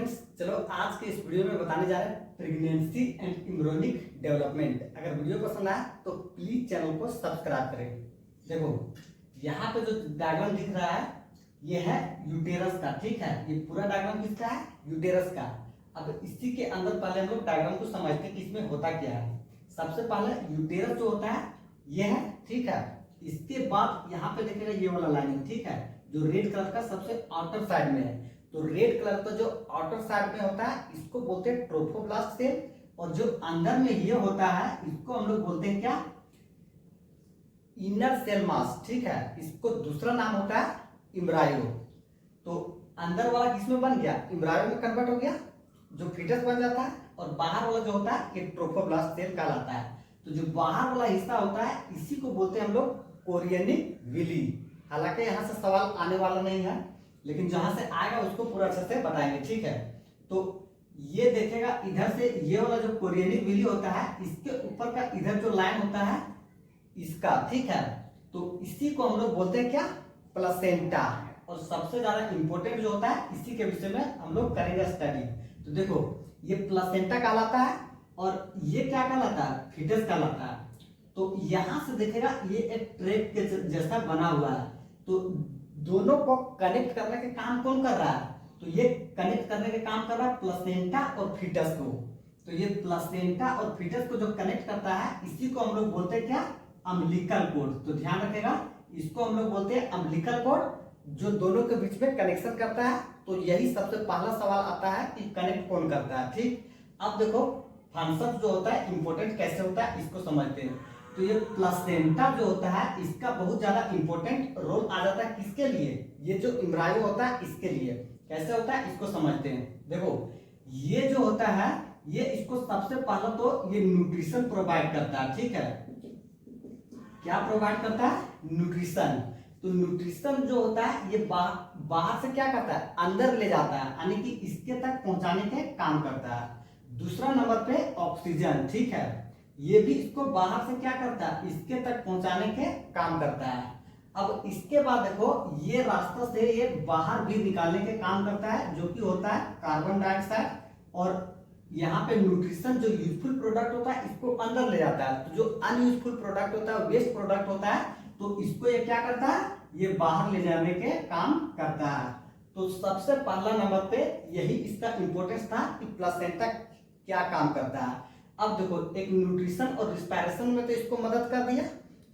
Students, चलो आज के इस वीडियो में बताने जा रहे हैं प्रेगनेंसी एंड एम्ब्रियोनिक डेवलपमेंट। अगर वीडियो पसंद आया तो प्लीज चैनल को सब्सक्राइब करें। देखो यहाँ पे जो डायग्राम दिख रहा है ये है यूटेरस का, ठीक है। ये पूरा डायग्राम किसका है? यूटेरस का। अब इसी के अंदर पहले हम लोग डायग्राम को समझते हैं कि इसमें होता क्या है। सबसे पहले यूटेरस जो होता है ये है, ठीक है। इसके बाद यहाँ पे देखिएगा ये वाला लाइन, ठीक है, जो रेड कलर का सबसे आउटर साइड में है। तो रेड कलर का जो आउटर साइड में होता है इसको बोलते हैं ट्रोफोब्लास्ट सेल, और जो अंदर में ये होता है इसको हम लोग बोलते हैं क्या? इनर सेल मास, ठीक है। इसको दूसरा नाम होता है एम्ब्रायो। तो अंदर वाला किसमें बन गया? एम्ब्रायो में कन्वर्ट हो गया, जो फीटस बन जाता है। और बाहर वाला जो होता है ये ट्रोफोब्लास्ट सेल कहलाता है। तो जो बाहर वाला हिस्सा होता है इसी को बोलते हैं हम लोग कोरियनिक विली। हालांकि यहाँ से सवाल आने वाला नहीं है, लेकिन जहां से आएगा उसको पूरा अच्छे से बताएंगे, ठीक है। तो ये देखेगा इधर से ये वाला जो कोरियनिक विली होता है इसके ऊपर का इधर जो लाइन होता है इसका, ठीक है। तो इसी को हम लोग बोलते हैं क्या? प्लेसेंटा। और सबसे ज्यादा इंपॉर्टेंट जो होता है इसी के विषय में हम लोग करेंगे स्टडी। तो देखो ये प्लेसेंटा कहलाता है और ये क्या कहलाता है? फीटस कहलाता है। तो यहां से देखेगा ये एक ट्रैक के जैसा बना हुआ है। तो दोनों को कनेक्ट करने के काम कौन कर रहा है? तो ये कनेक्ट करने के काम कर रहा है प्लेसेंटा और फीटस को। तो ये प्लेसेंटा और फीटस को जो कनेक्ट करता है इसी को हम लोग बोलते हैं क्या? Umbilical cord. तो ध्यान रखेगा, इसको हम लोग बोलते हैं अम्बिलिकल कोड, जो दोनों के बीच में कनेक्शन करता है। तो यही सबसे पहला सवाल आता है कि कनेक्ट कौन करता है, ठीक। अब देखो फंक्शन जो होता है इंपॉर्टेंट कैसे होता है इसको समझते हैं। तो ये प्लेसेंटा जो होता है इसका बहुत ज्यादा इंपॉर्टेंट रोल आ जाता है किसके लिए? ये जो एम्ब्रायो होता है इसके लिए। कैसे होता है इसको समझते हैं। देखो ये जो होता है ये इसको सबसे पहले तो ये न्यूट्रिशन प्रोवाइड करता है, ठीक है। क्या प्रोवाइड करता है? न्यूट्रिशन। तो न्यूट्रिशन जो होता है ये बाहर से क्या करता है? अंदर ले जाता है, यानी कि इसके तक पहुंचाने के काम करता है। दूसरा नंबर पे ऑक्सीजन, ठीक है, ये भी इसको बाहर से क्या करता है? इसके तक पहुंचाने के काम करता है। अब इसके बाद देखो ये रास्ता से ये बाहर भी निकालने के काम करता है, जो कि होता है कार्बन डाइऑक्साइड। और यहाँ पे न्यूट्रिशन जो यूजफुल प्रोडक्ट होता है इसको अंदर ले जाता है। तो जो अनयूजफुल प्रोडक्ट होता है, वेस्ट प्रोडक्ट होता है, तो इसको ये क्या करता है? ये बाहर ले जाने के काम करता है। तो सबसे पहला नंबर पे यही इसका इंपॉर्टेंस था कि प्लेसेंटा क्या काम करता है। अब देखो एक न्यूट्रिशन और रिस्पायरेशन में तो इसको मदद कर दिया।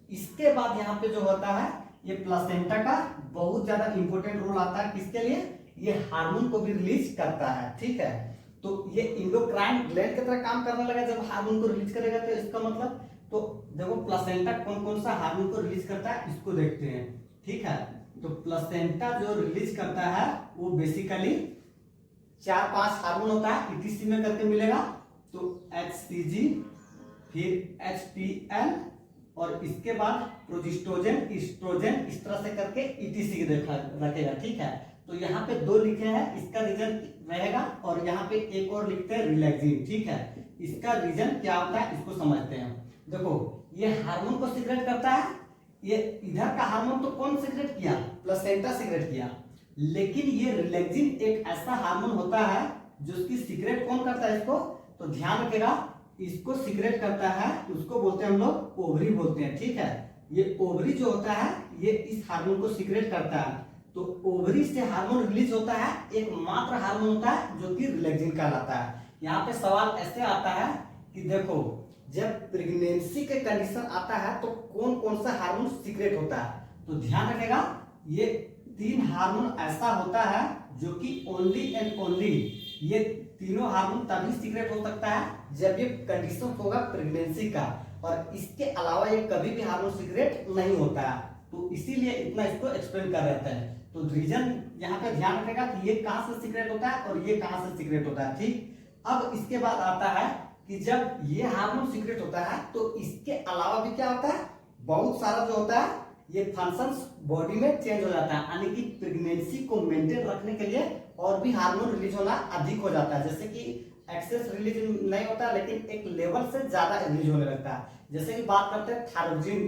इसके बाद यहाँ पे जो होता है ये प्लेसेंटा का बहुत ज्यादा इंपॉर्टेंट रोल आता है किसके लिए? ये हार्मोन को भी रिलीज करता है, ठीक है। तो ये इंडोक्राइन ग्लैंड की तरह काम करने लगा जब हार्मोन को रिलीज करेगा। तो इसका मतलब तो देखो प्लेसेंटा कौन कौन सा हार्मोन को रिलीज करता है इसको देखते हैं, ठीक है। तो प्लेसेंटा जो रिलीज करता है वो बेसिकली 4-5 हार्मोन होता है, ईटीसी में करके मिलेगा। तो HCG, फिर HPL, और इसके बाद प्रोजेस्टेरोन, एस्ट्रोजन, इस तरह से करके ईटीसी रखेगा, ठीक है। तो यहाँ पे 2 लिखे हैं, इसका रीजन रहेगा, और यहाँ पे एक और लिखते हैं रिलैक्सिन, ठीक है। इसका रीजन क्या होता है इसको समझते हैं। देखो ये हार्मोन को सीक्रेट करता है, ये इधर का हार्मोन तो कौन सीक्रेट किया? प्लेसेंटा सीक्रेट किया। लेकिन ये रिलैक्सिन एक ऐसा हार्मोन होता है जो उसकी सीक्रेट कौन करता है इसको? तो ध्यान रखेगा, इसको सीक्रेट करता है उसको बोलते हैं हम लोग ओवरी बोलते हैं, ठीक है। ये ओवरी जो होता है ये इस हार्मोन को सीक्रेट करता है। तो ओवरी से हार्मोन रिलीज होता है, एकमात्र हार्मोन होता है जो कि रिलैक्सिन कहलाता है। यहाँ पे सवाल ऐसे आता है कि देखो जब प्रेगनेंसी के कंडीशन आता है तो कौन कौन सा हार्मोन सीक्रेट होता है? तो ध्यान रखेगा ये 3 हार्मोन ऐसा होता है जो कि ओनली एंड ओनली ये तीनों हार्मोन तभी सीक्रेट हो सकता है जब ये कंडीशन होगा प्रेगनेंसी का, और इसके अलावा ये कभी भी हार्मोन सीक्रेट नहीं होता है। तो इसीलिए इतना इसको एक्सप्लेन कर रहे थे। तो रीजन यहाँ पे ध्यान रखेगा कि ये कहां से सीक्रेट होता है और ये कहां से सीक्रेट होता है, ठीक। अब इसके बाद आता है कि जब ये हार्मोन सीक्रेट होता है तो इसके अलावा भी क्या होता है? बहुत सारा जो होता है ये फंक्शंस बॉडी में चेंज हो जाता है, यानी कि प्रेगनेंसी को मेंटेन रखने के लिए और भी हार्मोन रिलीज होना अधिक हो जाता है। जैसे कि एक्सेस रिलीज नहीं होता लेकिन एक लेवल से ज्यादा रिलीज होने लगता है। जैसे कि बात करते हैं थायरोक्सिन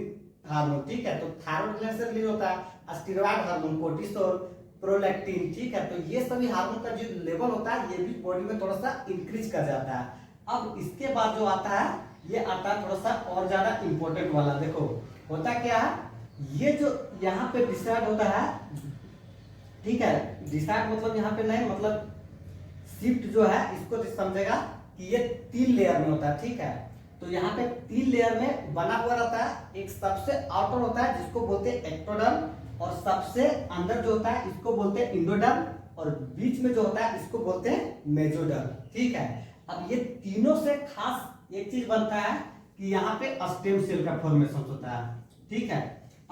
हार्मोन, ठीक है। तो थायराइड ग्लैंड से रिलीज होता है स्टेरॉयड हार्मोन, कोर्टिसोल, प्रोलैक्टिन, ठीक है। तो ये सभी हार्मोन का जो लेवल होता है ये भी बॉडी में थोड़ा सा इंक्रीज कर जाता है। अब इसके बाद जो आता है ये आता है थोड़ा सा और ज्यादा इंपॉर्टेंट वाला। देखो होता क्या है, ये जो यहाँ पे डिसाइड होता है, ठीक है, डिसाइड मतलब यहाँ पे नहीं, मतलब शिफ्ट जो है इसको समझेगा कि ये 3 लेयर में होता है, ठीक है। तो यहाँ पे 3 लेयर में बना हुआ रहता है। एक सबसे आउटर होता है जिसको बोलते हैं एक्टोडर्म, और सबसे अंदर जो होता है इसको बोलते हैं इंडोडर्म, और बीच में जो होता है इसको बोलते हैं मेसोडर्म, ठीक है। अब ये तीनों से खास एक चीज बनता है कि यहाँ पे स्टेम सेल का फॉर्मेशन होता है, ठीक है,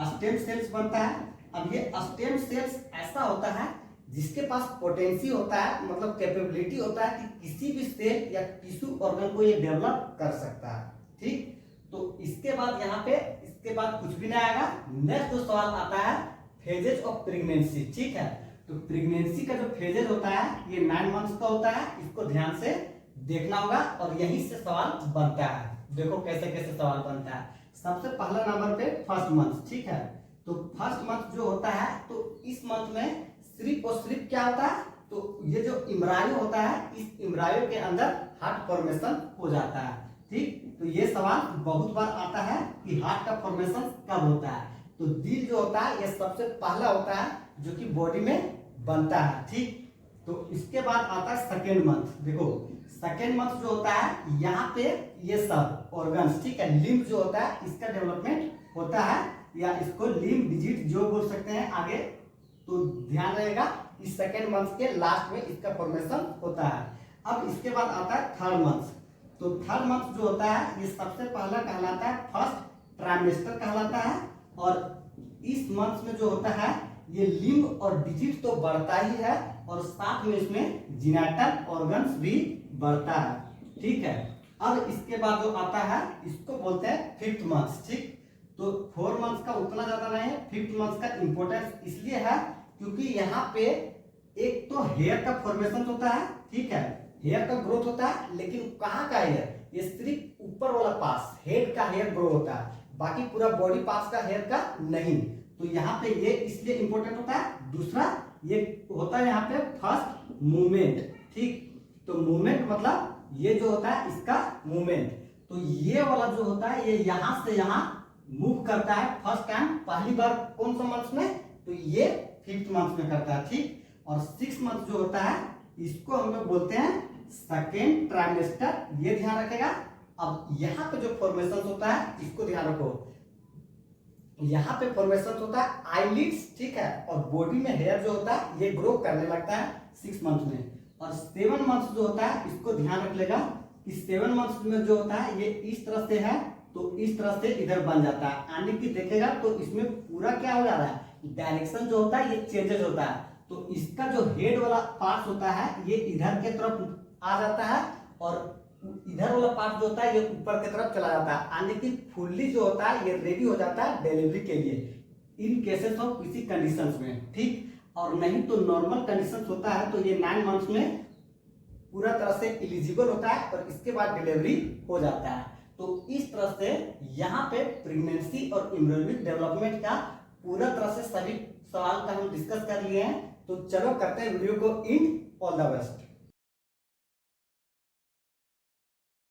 स्टेम सेल्स बनता है। अब ये स्टेम सेल्स ऐसा होता है जिसके पास पोटेंसी होता है, मतलब कैपेबिलिटी होता है कि किसी भी सेल या टिश्यू ऑर्गन को ये डेवलप कर सकता है, ठीक। तो इसके बाद यहाँ पे इसके बाद कुछ भी नहीं आएगा। नेक्स्ट जो सवाल आता है फेजेस ऑफ प्रेगनेंसी, ठीक है। तो प्रेगनेंसी का जो फेजेस होता है ये 9 मंथ्स का होता है, इसको ध्यान से देखना होगा और यहीं से सवाल बनता है। देखो कैसे कैसे सवाल बनता है। सबसे पहला नंबर पे फर्स्ट मंथ, ठीक है। तो फर्स्ट मंथ जो होता है तो इस मंथ में सिर्फ और सिर्फ क्या होता है, तो ये जो इम्ब्रायो होता है इस इम्ब्रायो के अंदर हार्ट फॉर्मेशन हो जाता है, ठीक। तो ये सवाल बहुत बार आता है कि हार्ट का फॉर्मेशन कब होता है। तो दिल जो होता है ये सबसे पहला होता है जो कि बॉडी में बनता है, ठीक। तो इसके बाद आता है सेकेंड मंथ। देखो सेकेंड मंथ जो होता है यहाँ पे ये सब ऑर्गन्स, ठीक है, लिम्ब जो होता है इसका डेवलपमेंट होता है, या इसको लिम्ब डिजिट जो बोल सकते हैं आगे। तो ध्यान रहेगा इस सेकेंड मंथ के लास्ट में इसका फॉर्मेशन होता है। अब इसके बाद आता है थर्ड मंथ। तो थर्ड मंथ जो होता है ये सबसे पहला कहलाता है फर्स्ट ट्राइमेस्टर कहलाता है, और इस मंथ में जो होता है ये लिम्ब और डिजिट तो बढ़ता ही है और साथ में इसमें जीनाइटल ऑर्गन्स भी बढ़ता है, ठीक है। अब इसके बाद जो आता है इसको बोलते हैं फिफ्थ मंथ, ठीक। तो 4 मंथ का उतना ज्यादा नहीं है, फिफ्थ मंथ का इंपॉर्टेंस इसलिए है क्योंकि यहाँ पे एक तो हेयर का फॉर्मेशन होता है, ठीक है, हेयर का ग्रोथ होता है, लेकिन कहाँ का हेयर, ये सिर्फ ऊपर वाला पास हेड का हेयर ग्रो होता है, बाकी पूरा बॉडी पार्ट का हेयर का नहीं। तो यहाँ पे ये इसलिए इंपॉर्टेंट होता है। दूसरा ये होता है यहाँ पे फर्स्ट मूवमेंट, ठीक। तो मूवमेंट मतलब ये जो होता है इसका मूवमेंट, तो ये वाला जो होता है ये यहाँ से यहाँ मूव करता है फर्स्ट टाइम, पहली बार कौन सा मंथ में, तो ये फिफ्थ मंथ में करता है, ठीक। और 6 मंथ जो होता है इसको हम लोग बोलते हैं सेकेंड ट्राइमेस्टर, ये ध्यान रखेगा। अब यहाँ पे जो फॉर्मेशन होता है इसको ध्यान रखो, यहाँ पे फॉर्मेशन होता है आईलिड्स, ठीक है, और बॉडी में हेयर जो होता है ये ग्रो करने लगता है 6 मंथ में। और 7 मंथ जो होता है इसको ध्यान रख लेगा कि 7 मंथ में जो होता है ये इस तरह से है तो इस तरह से इधर बन जाता है, आने की देखेगा तो इसमें पूरा क्या हो जा रहा है, डायरेक्शन जो होता है ये चेंजेस होता है। तो इसका जो हेड वाला पार्ट होता है ये इधर के तरफ आ जाता है और इधर वाला पार्ट जो होता है ये ऊपर की तरफ चला जाता है, आने की फुल्ली जो होता है ये रेडी हो जाता है डिलीवरी के लिए इन केसेस ऑफ किसी कंडीशंस में, ठीक। और नहीं तो नॉर्मल कंडीशंस होता है तो ये 9 मंथ्स में पूरा तरह से एलिजिबल होता है और इसके बाद डिलीवरी हो जाता है। तो इस तरह से यहाँ पे प्रेगनेंसी और एम्ब्रियोनिक डेवलपमेंट का पूरा तरह से सभी सवाल का हम डिस्कस कर लिए हैं। तो चलो करते हैं वीडियो को इन, ऑल द बेस्ट।